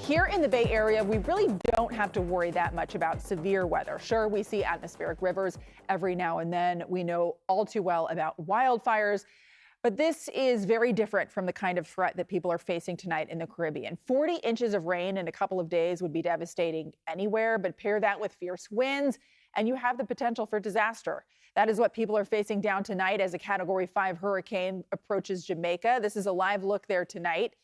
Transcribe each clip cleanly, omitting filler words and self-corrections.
Here in the Bay Area, we really don't have to worry that much about severe weather. Sure, we see atmospheric rivers every now and then. We know all too well about wildfires. But this is very different from the kind of threat that people are facing tonight in the Caribbean. 40 inches of rain in a couple of days would be devastating anywhere, but pair that with fierce winds and you have the potential for disaster. That is what people are facing down tonight as a Category 5 hurricane approaches Jamaica. This is a live look there tonight.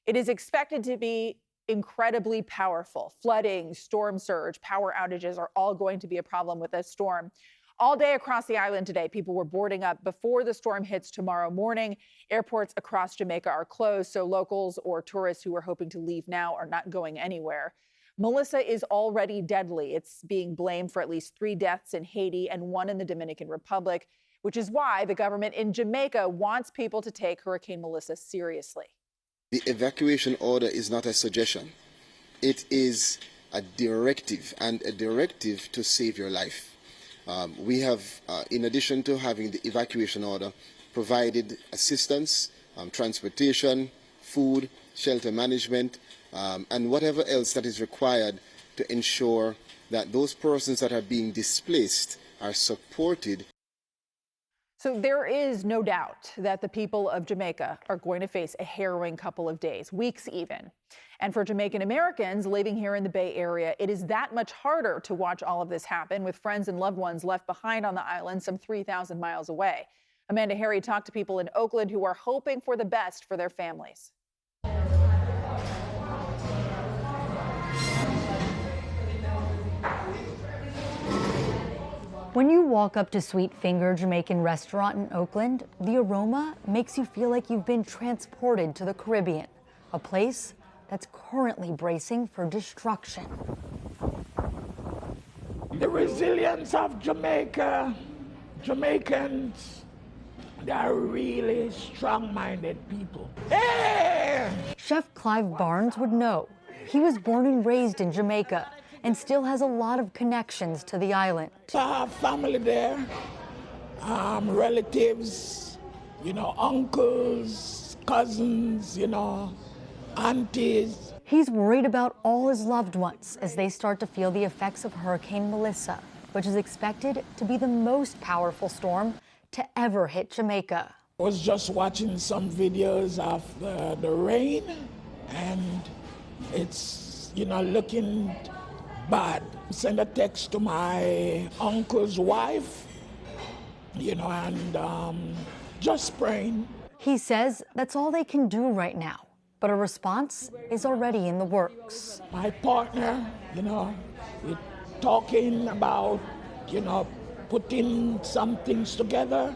It is expected to be incredibly powerful. Flooding, storm surge, power outages are all going to be a problem with this storm. All day across the island today, people were boarding up before the storm hits tomorrow morning. Airports across Jamaica are closed, so locals or tourists who are hoping to leave now are not going anywhere. Melissa is already deadly. It's being blamed for at least 3 deaths in Haiti and 1 in the Dominican Republic, which is why the government in Jamaica wants people to take Hurricane Melissa seriously. The evacuation order is not a suggestion. It is a directive, and a directive to save your life. We have, in addition to having the evacuation order, provided assistance, transportation, food, shelter management, and whatever else that is required to ensure that those persons that are being displaced are supported. So there is no doubt that the people of Jamaica are going to face a harrowing couple of days, weeks even. And for Jamaican Americans living here in the Bay Area, it is that much harder to watch all of this happen with friends and loved ones left behind on the island some 3,000 miles away. Amanda Harry talked to people in Oakland who are hoping for the best for their families. When you walk up to Sweet Finger Jamaican restaurant in Oakland, the aroma makes you feel like you've been transported to the Caribbean, a place that's currently bracing for destruction. The resilience of Jamaica, Jamaicans, they are really strong-minded people. Hey! Chef Clive Barnes would know. He was born and raised in Jamaica and still has a lot of connections to the island. I have family there, relatives, uncles, cousins, aunties. He's worried about all his loved ones as they start to feel the effects of Hurricane Melissa, which is expected to be the most powerful storm to ever hit Jamaica. I was just watching some videos of the rain, and it's, looking bad. Send a text to my uncle's wife, and just praying. He says that's all they can do right now, but a response is already in the works. My partner, we're talking about, putting some things together,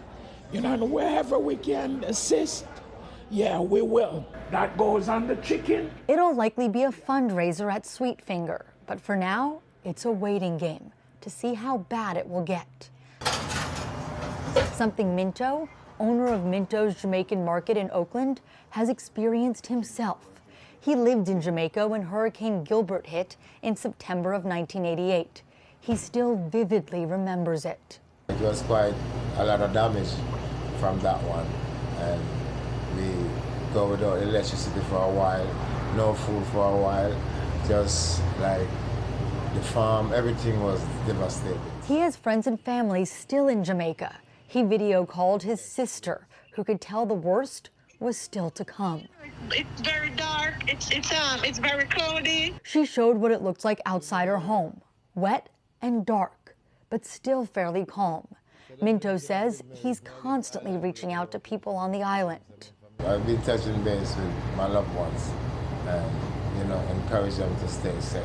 and wherever we can assist, yeah, we will. That goes on the chicken. It'll likely be a fundraiser at Sweet Finger, but for now, it's a waiting game to see how bad it will get. Something Minto, owner of Minto's Jamaican Market in Oakland, has experienced himself. He lived in Jamaica when Hurricane Gilbert hit in September of 1988. He still vividly remembers it. It was quite a lot of damage from that one, and we go without electricity for a while, no food for a while, just like the farm, everything was devastated. He has friends and family still in Jamaica. He video called his sister, who could tell the worst was still to come. It's very dark, it's very cloudy. She showed what it looked like outside her home, wet and dark, but still fairly calm. Minto says he's constantly reaching out to people on the island. I've been touching base with my loved ones and, encourage them to stay safe.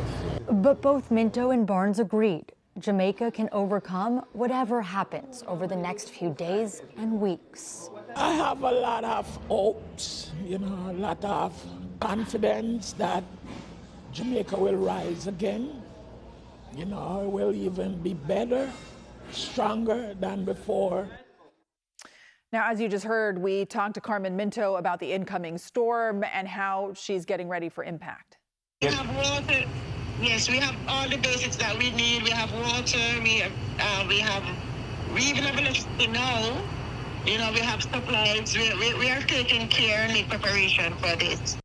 But both Minto and Barnes agreed Jamaica can overcome whatever happens over the next few days and weeks. I have a lot of hopes, a lot of confidence that Jamaica will rise again. It will even be better, stronger than before. Now, as you just heard, we talked to Carmen Minto about the incoming storm and how she's getting ready for impact. We have water. Yes, we have all the basics that we need. We have water. We even have electricity now. We have supplies. We are taking care and make preparation for this.